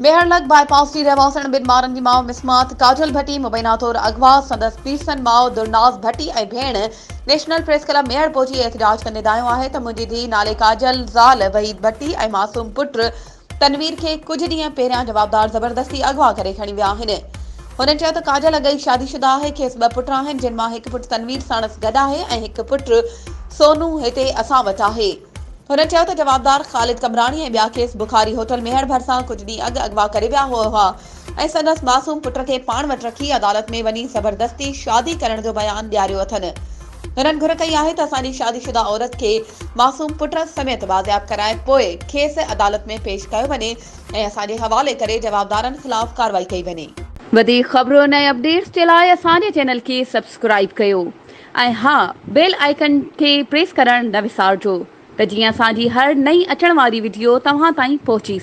मेहरलग bypass जी रहवासन बिन मारन की माउ मिसमात काजल भट्टी मुबैना तौर अगवा संदस पीसन माउ दुरनाज भट्टी ऐं भेण नेशनल प्रेस क्लब मेहर पहुची एहतजाज कंदे ॿुधायो आहे त मुंहिंजी धीउ नाले काजल ज़ाल वहीद भट्टी ऐं मासूम पुट तनवीर खे कुझु ॾींहं पहिरियां जवाबदार ज़बरदस्ती अगवा करे खणी विया आहिनि। हुननि चयो त काजल अगई शादीशुदा आहे, खेसि ॿ पुट आहिनि, जिन मां हिकु पुटु तनवीर साणस गॾु आहे ऐं हिकु पुटु सोनू हिते असां वटि आहे। हुननि चयो त जवाबदार ख़ालिद कमराणी ऐं ॿिया केस बुखारी होटल मेहर भरिसां कुझु ॾींहं अॻु अगवा करे विया हुआ ऐं संदसि मासूम पुट खे पाण वटि रखी अदालत में वञी ज़बरदस्ती शादी करण जो बयानु ॾियारियो अथनि। हुननि घुर कई आहे त असांजी शादीशुदा औरत खे मासूम पुट समेत बाज़ियाब कराए पोइ खेसि अदालत में पेश कयो वञे ऐं असांजे हवाले करे जवाबदारनि ख़िलाफ़ कार्रवाई कई वञे। वधीक ख़बरूं ऐं अपडेट्स जे लाइ असांजे चैनल खे सब्सक्राइब कयो ऐं हा, बेल आइकन खे प्रेस करणु न विसारिजो त जीअं असांजी हर नई अचण वारी वीडियो तव्हां ताईं पहुची